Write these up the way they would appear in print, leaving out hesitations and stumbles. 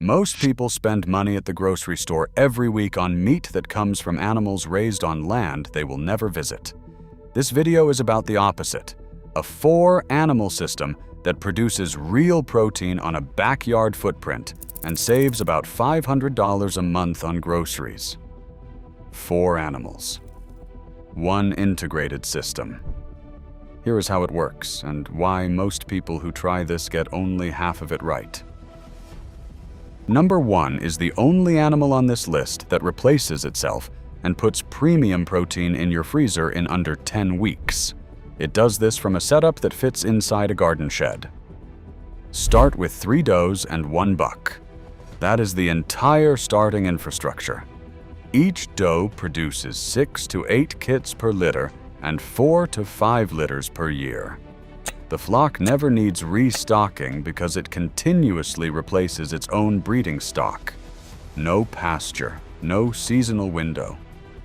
Most people spend money at the grocery store every week on meat that comes from animals raised on land they will never visit. This video is about the opposite, a 4-animal system that produces real protein on a backyard footprint and saves about $500 a month on groceries. 4 animals. 1 integrated system. Here is how it works and why most people who try this get only half of it right. Number 1 is the only animal on this list that replaces itself and puts premium protein in your freezer in under 10 weeks. It does this from a setup that fits inside a garden shed. Start with 3 does and 1 buck. That is the entire starting infrastructure. Each doe produces 6 to 8 kits per litter and 4 to 5 litters per year. The flock never needs restocking because it continuously replaces its own breeding stock. No pasture, no seasonal window,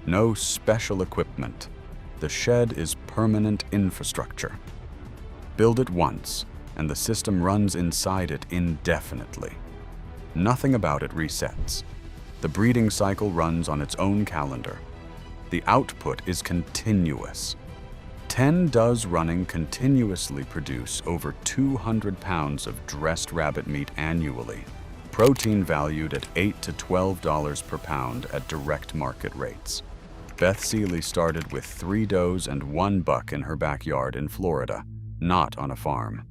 no special equipment. The shed is permanent infrastructure. Build it once, and the system runs inside it indefinitely. Nothing about it resets. The breeding cycle runs on its own calendar. The output is continuous. 10 does running continuously produce over 200 pounds of dressed rabbit meat annually, protein valued at $8 to $12 per pound at direct market rates. Beth Seeley started with 3 does and 1 buck in her backyard in Florida, not on a farm.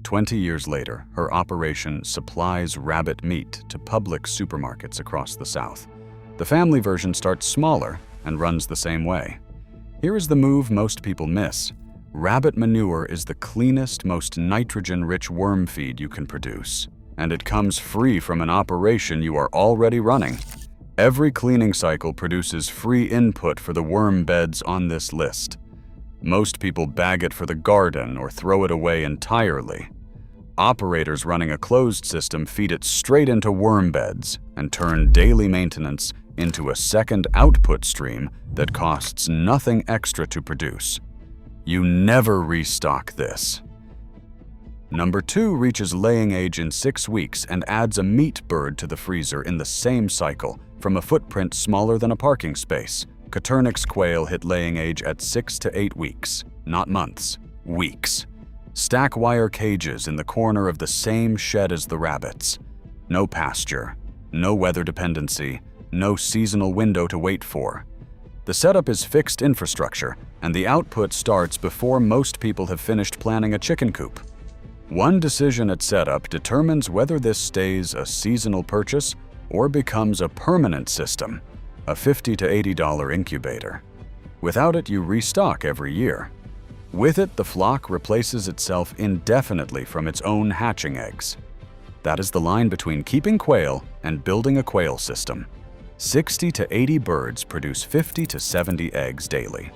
20 years later, her operation supplies rabbit meat to Publix supermarkets across the South. The family version starts smaller and runs the same way. Here is the move most people miss. Rabbit manure is the cleanest, most nitrogen-rich worm feed you can produce, and it comes free from an operation you are already running. Every cleaning cycle produces free input for the worm beds on this list. Most people bag it for the garden or throw it away entirely. Operators running a closed system feed it straight into worm beds and turn daily maintenance into a second output stream that costs nothing extra to produce. You never restock this. Number 2 reaches laying age in 6 weeks and adds a meat bird to the freezer in the same cycle from a footprint smaller than a parking space. Coturnix quail hit laying age at 6 to 8 weeks, not months, weeks. Stack wire cages in the corner of the same shed as the rabbits. No pasture, no weather dependency, no seasonal window to wait for. The setup is fixed infrastructure, and the output starts before most people have finished planning a chicken coop. One decision at setup determines whether this stays a seasonal purchase or becomes a permanent system, a $50 to $80 incubator. Without it, you restock every year. With it, the flock replaces itself indefinitely from its own hatching eggs. That is the line between keeping quail and building a quail system. 60 to 80 birds produce 50 to 70 eggs daily.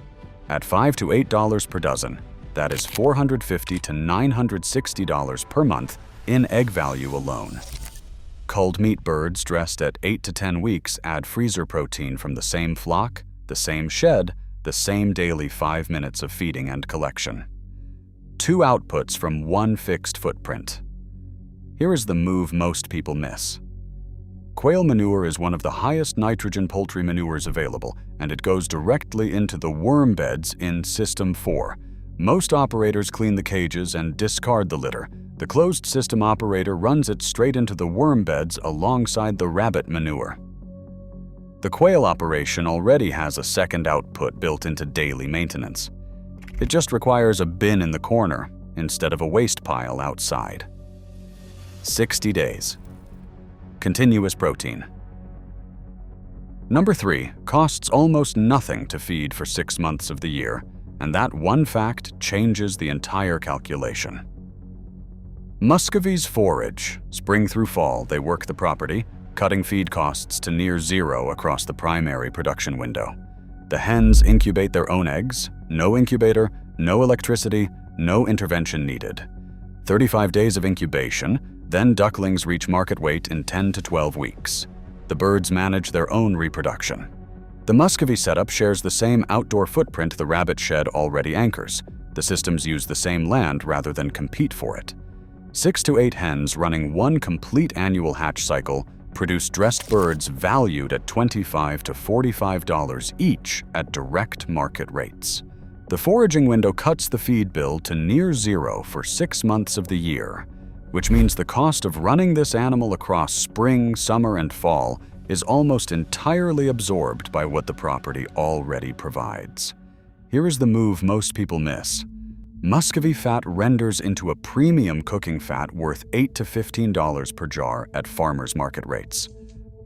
At $5 to $8 per dozen, that is $450 to $960 per month in egg value alone. Culled meat birds dressed at 8 to 10 weeks add freezer protein from the same flock, the same shed, the same daily 5 minutes of feeding and collection. 2 outputs from 1 fixed footprint. Here is the move most people miss. Quail manure is one of the highest nitrogen poultry manures available, and it goes directly into the worm beds in System 4. Most operators clean the cages and discard the litter. The closed system operator runs it straight into the worm beds alongside the rabbit manure. The quail operation already has a second output built into daily maintenance. It just requires a bin in the corner instead of a waste pile outside. 60 days. Continuous protein. Number 3 costs almost nothing to feed for 6 months of the year, and that one fact changes the entire calculation. Muscovies forage. Spring through fall, they work the property, cutting feed costs to near zero across the primary production window. The hens incubate their own eggs, no incubator, no electricity, no intervention needed. 35 days of incubation, then ducklings reach market weight in 10 to 12 weeks. The birds manage their own reproduction. The Muscovy setup shares the same outdoor footprint the rabbit shed already anchors. The systems use the same land rather than compete for it. 6 to 8 hens running 1 complete annual hatch cycle produce dressed birds valued at $25 to $45 each at direct market rates. The foraging window cuts the feed bill to near zero for 6 months of the year, which means the cost of running this animal across spring, summer, and fall is almost entirely absorbed by what the property already provides. Here is the move most people miss. Muscovy fat renders into a premium cooking fat worth $8 to $15 per jar at farmers market rates.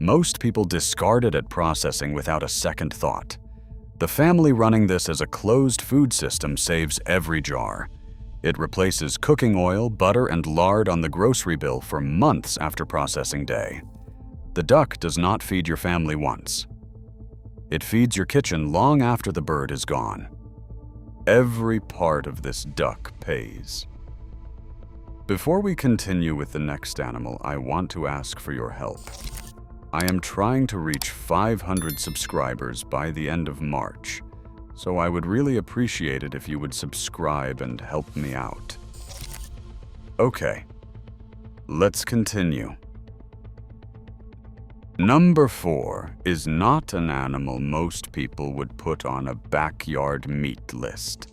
Most people discard it at processing without a second thought. The family running this as a closed food system saves every jar. It replaces cooking oil, butter, and lard on the grocery bill for months after processing day. The duck does not feed your family once. It feeds your kitchen long after the bird is gone. Every part of this duck pays. Before we continue with the next animal, I want to ask for your help. I am trying to reach 500 subscribers by the end of March, so I would really appreciate it if you would subscribe and help me out. Okay, let's continue. Number 4 is not an animal most people would put on a backyard meat list,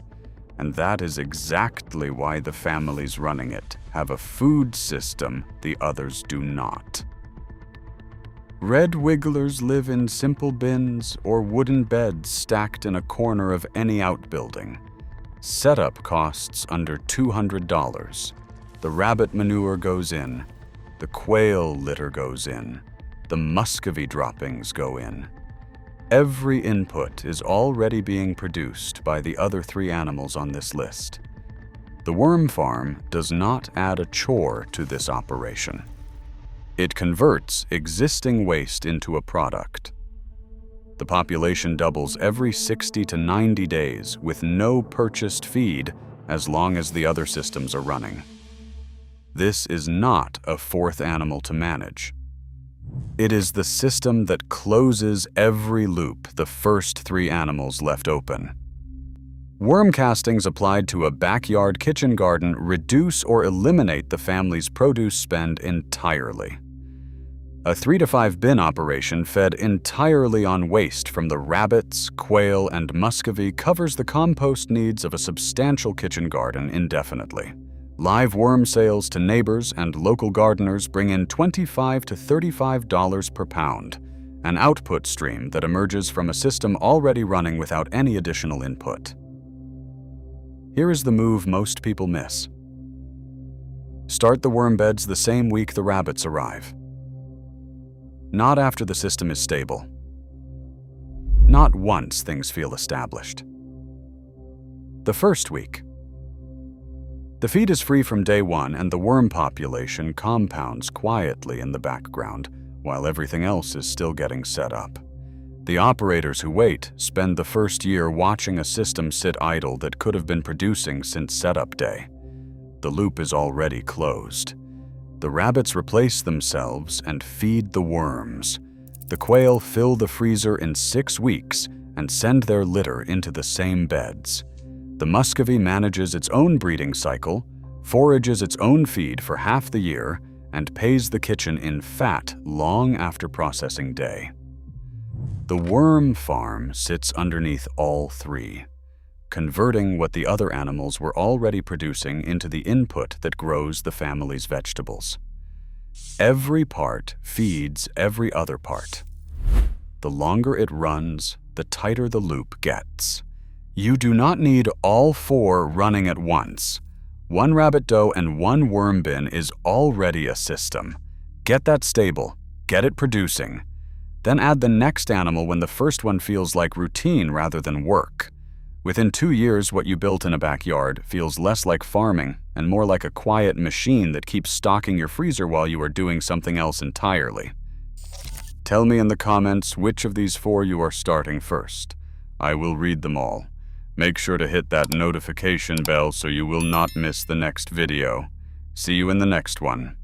and that is exactly why the families running it have a food system the others do not. Red wigglers live in simple bins or wooden beds stacked in a corner of any outbuilding. Setup costs under $200. The rabbit manure goes in, the quail litter goes in, the Muscovy droppings go in. Every input is already being produced by the other 3 animals on this list. The worm farm does not add a chore to this operation. It converts existing waste into a product. The population doubles every 60 to 90 days with no purchased feed as long as the other systems are running. This is not a 4th animal to manage. It is the system that closes every loop the first 3 animals left open. Worm castings applied to a backyard kitchen garden reduce or eliminate the family's produce spend entirely. A 3 to 5 bin operation fed entirely on waste from the rabbits, quail, and Muscovy covers the compost needs of a substantial kitchen garden indefinitely. Live worm sales to neighbors and local gardeners bring in $25 to $35 per pound, an output stream that emerges from a system already running without any additional input. Here is the move most people miss. Start the worm beds the same week the rabbits arrive. Not after the system is stable. Not once things feel established. The first week. The feed is free from day 1 and the worm population compounds quietly in the background while everything else is still getting set up. The operators who wait spend the first year watching a system sit idle that could have been producing since setup day. The loop is already closed. The rabbits replace themselves and feed the worms. The quail fill the freezer in 6 weeks and send their litter into the same beds. The Muscovy manages its own breeding cycle, forages its own feed for half the year, and pays the kitchen in fat long after processing day. The worm farm sits underneath all 3, converting what the other animals were already producing into the input that grows the family's vegetables. Every part feeds every other part. The longer it runs, the tighter the loop gets. You do not need all 4 running at once. 1 rabbit doe and 1 worm bin is already a system. Get that stable, get it producing. Then add the next animal when the first one feels like routine rather than work. Within 2 years, what you built in a backyard feels less like farming and more like a quiet machine that keeps stocking your freezer while you are doing something else entirely. Tell me in the comments which of these 4 you are starting first. I will read them all. Make sure to hit that notification bell so you will not miss the next video. See you in the next one.